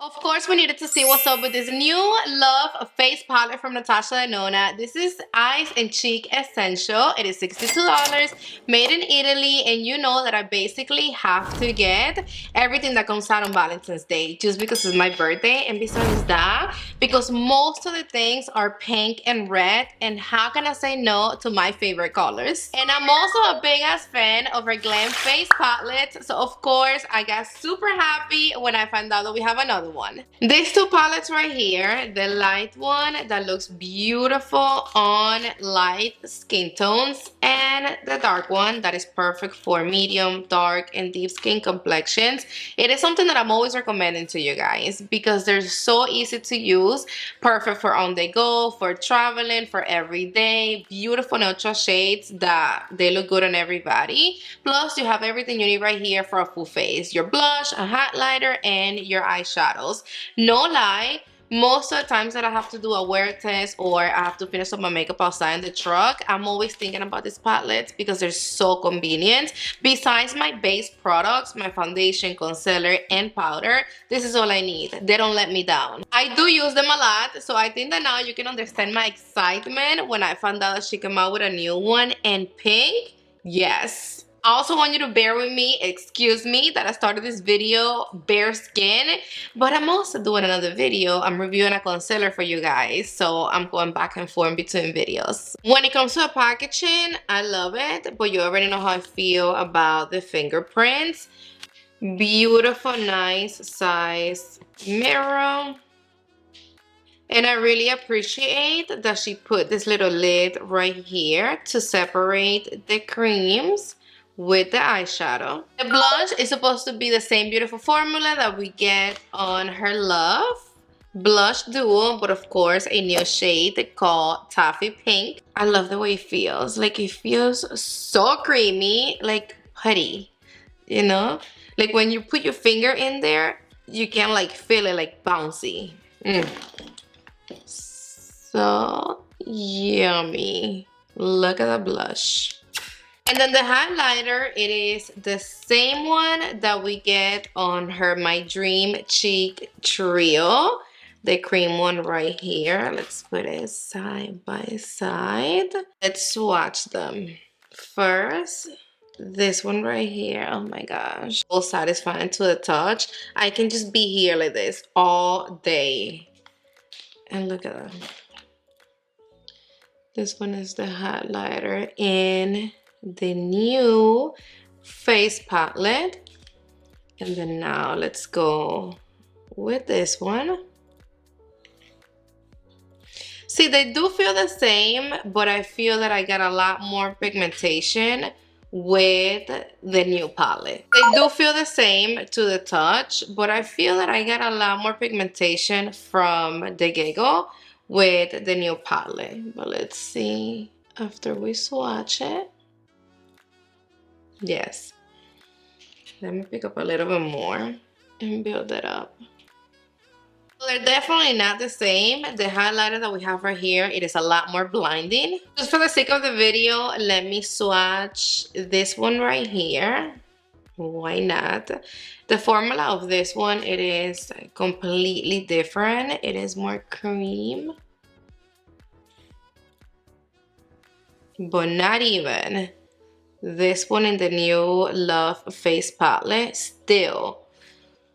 Of course, we needed to see what's up with this new Love face palette from Natasha Denona. This is Eyes and Cheek Essential. It is $62, made in Italy, and you know that I basically have to get everything that comes out on Valentine's Day just because it's my birthday. And besides that, because most of the things are pink and red, and how can I say no to my favorite colors? And I'm also a big ass fan of her Glam face palette, so of course I got super happy when I found out that we have another one. These two palettes right here, the light one that looks beautiful on light skin tones, and the dark one that is perfect for medium, dark, and deep skin complexions. It is something that I'm always recommending to you guys because they're so easy to use, perfect for on the go, for traveling, for everyday, beautiful neutral shades that they look good on everybody. Plus you have everything you need right here for a full face: your blush, a highlighter, and your eyeshadows. No lie, most of the times that I have to do a wear test or I have to finish up my makeup outside in the truck, I'm always thinking about these palettes because they're so convenient. Besides my base products, my foundation, concealer, and powder, this is all I need. They don't let me down. I do use them a lot, so I think that now you can understand my excitement when I found out that she came out with a new one in pink. Yes. I also want you to bear with me, excuse me that I started this video bare skin, but I'm also doing another video. I'm reviewing a concealer for you guys, so I'm going back and forth between videos. When it comes to the packaging, I love it, but you already know how I feel about the fingerprints. Beautiful, nice size mirror. And I really appreciate that she put this little lid right here to separate the creams with the eyeshadow. The blush is supposed to be the same beautiful formula that we get on her Love Blush Duo, but of course a new shade called Toffee Pink. I love the way it feels. Like, it feels so creamy, like putty, you know? Like when you put your finger in there, you can like feel it like bouncy. So yummy. Look at the blush. And then the highlighter, it is the same one that we get on her My Dream Cheek Trio. The cream one right here. Let's put it side by side. Let's swatch them. First, this one right here. Oh my gosh. So satisfying to the touch. I can just be here like this all day. And look at that. This one is the highlighter in the new face palette. And then now let's go with this one. See, they do feel the same, but I feel that I got a lot more pigmentation with the new palette. They do feel the same to the touch, but I feel that I got a lot more pigmentation from the get-go with the new palette. But let's see after we swatch it. Yes. Let me pick up a little bit more and build it up. So they're definitely not the same. The highlighter that we have right here, it is a lot more blinding. Just for the sake of the video, let me swatch this one right here. Why not? The formula of this one, it is completely different. It is more cream. But not even. This one in the new Love face palette, still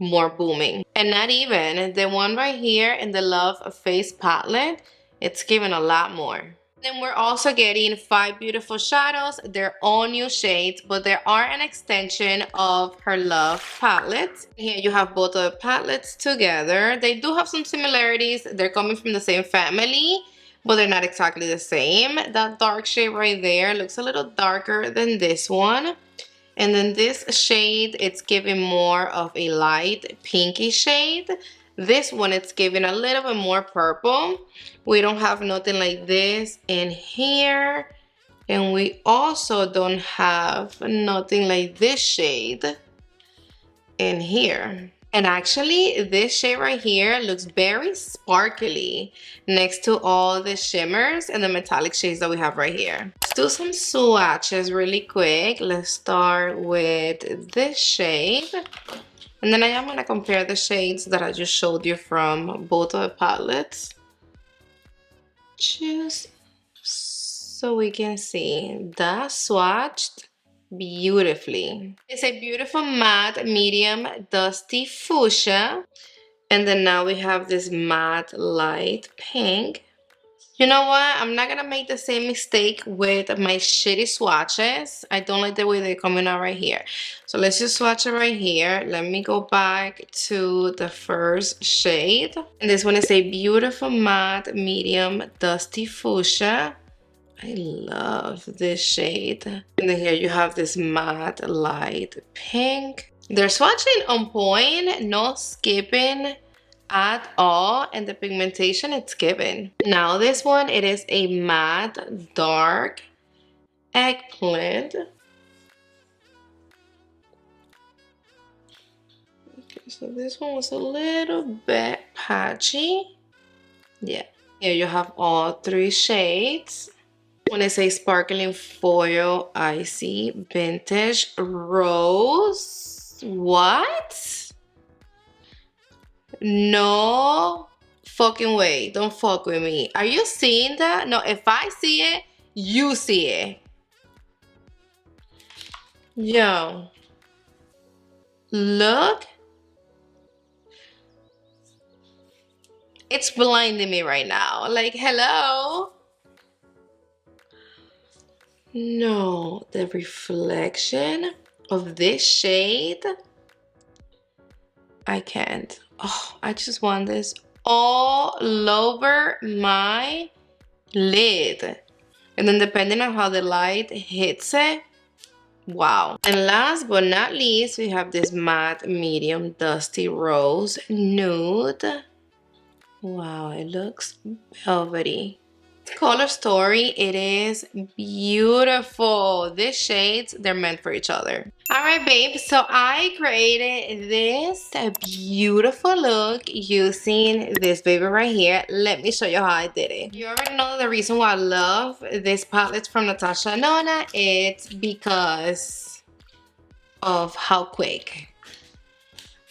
more booming. And not even the one right here in the Love face palette, it's giving a lot more. Then we're also getting 5 beautiful shadows. They're all new shades, but they are an extension of her Love palette. Here you have both of the palettes together. They do have some similarities. They're coming from the same family, but they're not exactly the same. That dark shade right there looks a little darker than this one. And then this shade, it's giving more of a light pinky shade. This one, it's giving a little bit more purple. We don't have nothing like this in here. And we also don't have nothing like this shade in here. And actually, this shade right here looks very sparkly next to all the shimmers and the metallic shades that we have right here. Let's do some swatches really quick. Let's start with this shade. And then I am gonna compare the shades that I just showed you from both of the palettes. Just so we can see that swatched beautifully. It's a beautiful matte medium dusty fuchsia. And then now we have this matte light pink. You know what? I'm not gonna make the same mistake with my shitty swatches. I don't like the way they're coming out right here. So let's just swatch it right here. Let me go back to the first shade. And this one is a beautiful matte medium dusty fuchsia. I love this shade. And then here you have this matte light pink. They're swatching on point, no skipping at all, and the pigmentation it's given. Now this one, it is a matte dark eggplant. Okay, so this one was a little bit patchy. Yeah, here you have all three shades. One is a sparkling foil icy vintage rose. What? No fucking way. Don't fuck with me. Are you seeing that? No, if I see it, you see it. Yo. Look. It's blinding me right now. Like, hello. No, the reflection of this shade. I can't. Oh, I just want this all over my lid. And then depending on how the light hits it, wow. And last but not least, we have this matte medium dusty rose nude. Wow, it looks velvety. Color story, it is beautiful. These shades, they're meant for each other. All right, babe, so I created this beautiful look using this baby right here. Let me show you how I did it. You already know the reason why I love this palette from Natasha Denona. It's because of how quick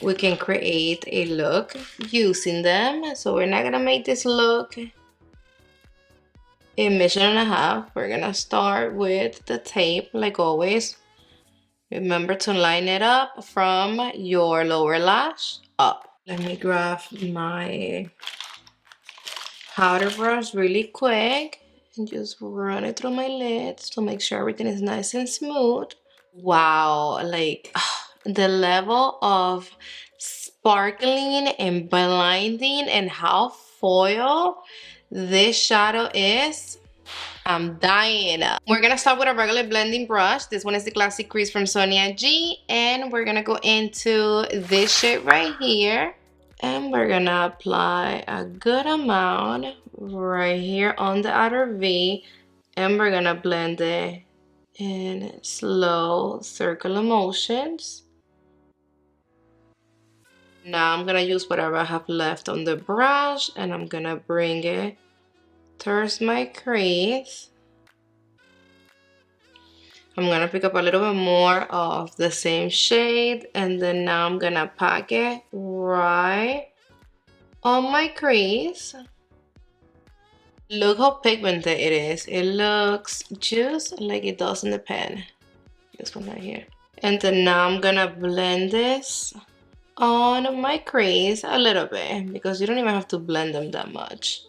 we can create a look using them. So we're not gonna make this look a mission and a half. We're gonna start with the tape like always. Remember to line it up from your lower lash up. Let me grab my powder brush really quick and just run it through my lids to make sure everything is nice and smooth. Wow, like the level of sparkling and blinding and how foil this shadow is, I'm dying. We're gonna start with a regular blending brush. This one is the Classic Crease from Sonia G, and we're gonna go into this shade right here, and we're gonna apply a good amount right here on the outer V, and we're gonna blend it in slow circular motions. Now I'm gonna use whatever I have left on the brush, and I'm gonna bring it towards my crease. I'm gonna pick up a little bit more of the same shade, and then now I'm gonna pack it right on my crease. Look how pigmented it is. It looks just like it does in the pen. This one right here. And then now I'm gonna blend this on my crease a little bit, because you don't even have to blend them that much.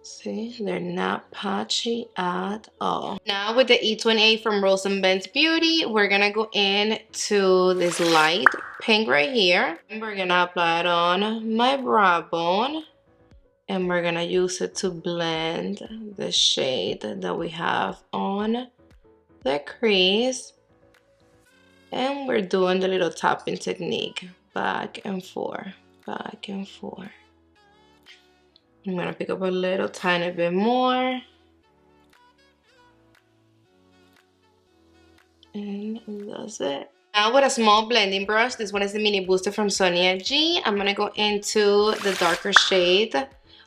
See, they're not patchy at all. Now with the E28 from Rose and Ben's Beauty, we're gonna go into this light pink right here, and we're gonna apply it on my brow bone, and we're gonna use it to blend the shade that we have on the crease. And we're doing the little tapping technique, back and forth, back and forth. I'm gonna pick up a little tiny bit more. And that's it. Now with a small blending brush, this one is the Mini Booster from Sonia G. I'm gonna go into the darker shade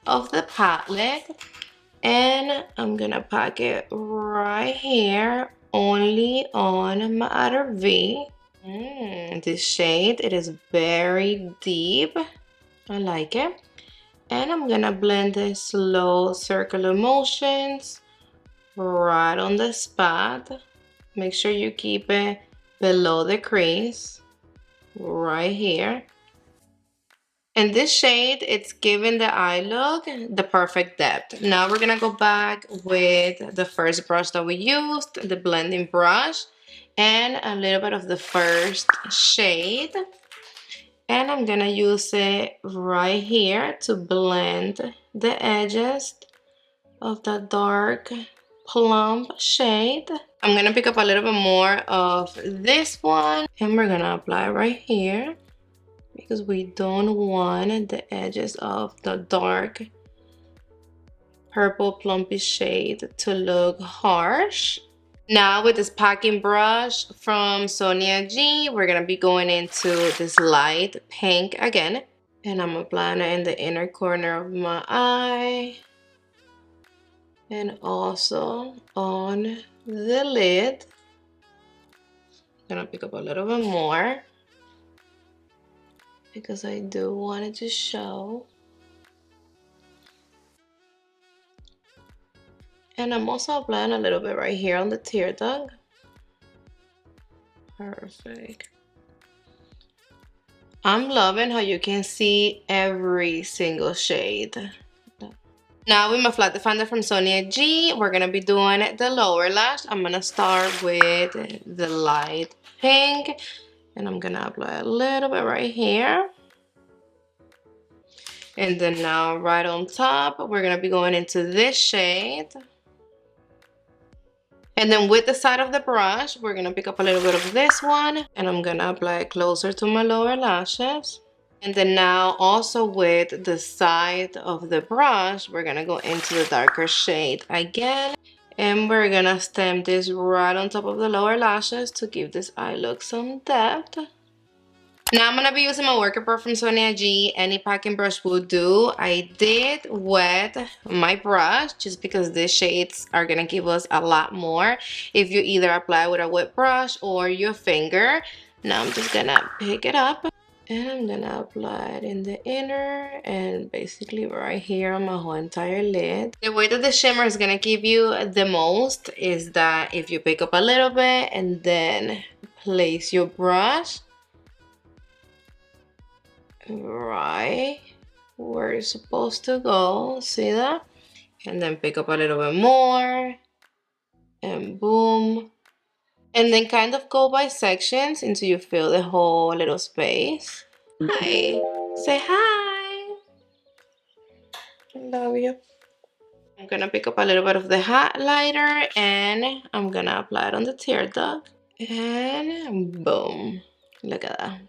of the palette, and I'm gonna pack it right here, only on my outer V. This shade, it is very deep. I like it. And I'm gonna blend this slow circular motions right on the spot. Make sure you keep it below the crease, right here. And this shade, it's giving the eye look the perfect depth. Now we're gonna go back with the first brush that we used, the blending brush, and a little bit of the first shade. And I'm gonna use it right here to blend the edges of the dark plum shade. I'm gonna pick up a little bit more of this one and we're gonna apply right here because we don't want the edges of the dark purple plumpy shade to look harsh. Now with this packing brush from Sonia G, we're gonna be going into this light pink again. And I'm applying it in the inner corner of my eye. And also on the lid. I'm gonna pick up a little bit more because I do want it to show. And I'm also applying a little bit right here on the tear duct. Perfect. I'm loving how you can see every single shade. Now with my flat definer from Sonia G, we're gonna be doing the lower lash. I'm gonna start with the light pink and I'm gonna apply a little bit right here. And then now right on top, we're gonna be going into this shade. And then with the side of the brush, we're gonna pick up a little bit of this one and I'm gonna apply it closer to my lower lashes. And then now also with the side of the brush, we're gonna go into the darker shade again. And we're gonna stamp this right on top of the lower lashes to give this eye look some depth. Now I'm gonna be using my worker brush from Sonia G. Any packing brush will do. I did wet my brush just because these shades are gonna give us a lot more if you either apply with a wet brush or your finger. Now I'm just gonna pick it up and I'm gonna apply it in the inner and basically right here on my whole entire lid. The way that the shimmer is gonna give you the most is that if you pick up a little bit and then place your brush right where it's supposed to go, see that? And then pick up a little bit more and boom. And then kind of go by sections until you fill the whole little space. Hi, say hi. I love you. I'm gonna pick up a little bit of the highlighter and I'm gonna apply it on the tear duct. And boom, look at that.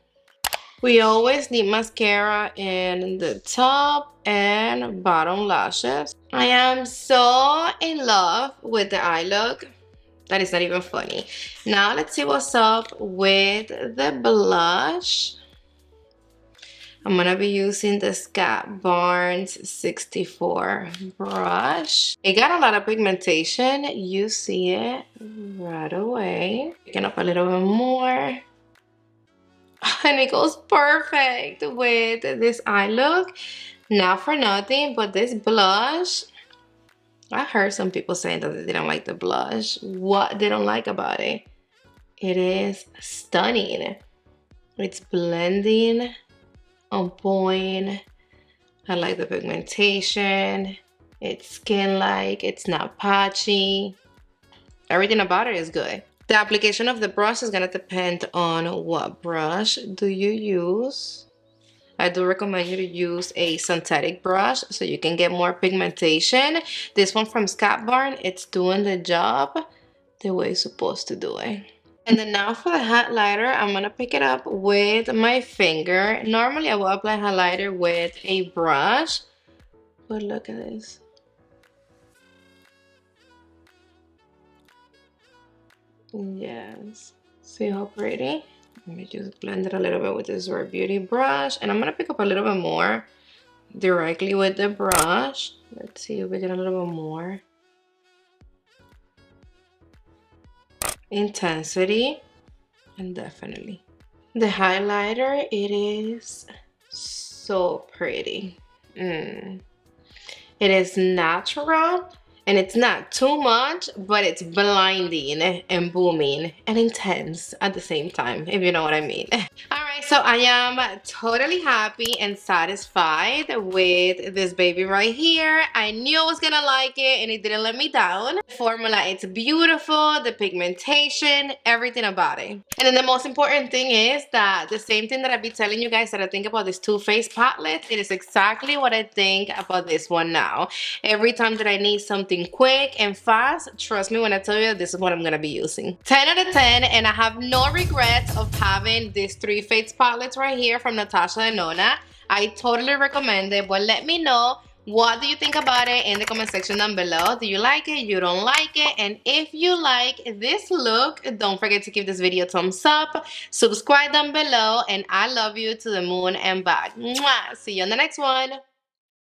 We always need mascara in the top and bottom lashes. I am so in love with the eye look that is not even funny. Now let's see what's up with the blush. I'm gonna be using the Scott Barnes 64 brush. It got a lot of pigmentation. You see it right away. Picking up a little bit more. And it goes perfect with this eye look. Not for nothing, but this blush, I heard some people saying that they didn't like the blush. What they don't like about it? It is stunning. It's blending on point. I like the pigmentation. It's skin-like. It's not patchy. Everything about it is good. The application of the brush is gonna depend on what brush do you use. I do recommend you to use a synthetic brush so you can get more pigmentation. This one from Scott Barnes, it's doing the job the way it's supposed to do it. And then now for the highlighter, I'm gonna pick it up with my finger. Normally I will apply highlighter with a brush, but look at this. Yes, see how pretty? Let me just blend it a little bit with this Rare Beauty brush, and I'm gonna pick up a little bit more directly with the brush. Let's see if we get a little bit more intensity. And definitely. The highlighter, it is so pretty. Mm. It is natural and it's not too much, but it's blinding and booming and intense at the same time, if you know what I mean. Alright, so I am totally happy and satisfied with this baby right here. I knew I was gonna like it and it didn't let me down. The formula, it's beautiful, the pigmentation, everything about it. And then the most important thing is that the same thing that I be telling you guys that I think about this Too Faced palette, it is exactly what I think about this one now. Every time that I need something quick and fast, trust me when I tell you this is what I'm gonna be using. 10 out of 10, and I have no regrets of having these 3 Faced palettes right here from Natasha Denona. I totally recommend it, but let me know, what do you think about it in the comment section down below? Do you like it? You don't like it? And if you like this look, don't forget to give this video a thumbs up, subscribe down below, and I love you to the moon and back. Mwah! See you on the next one.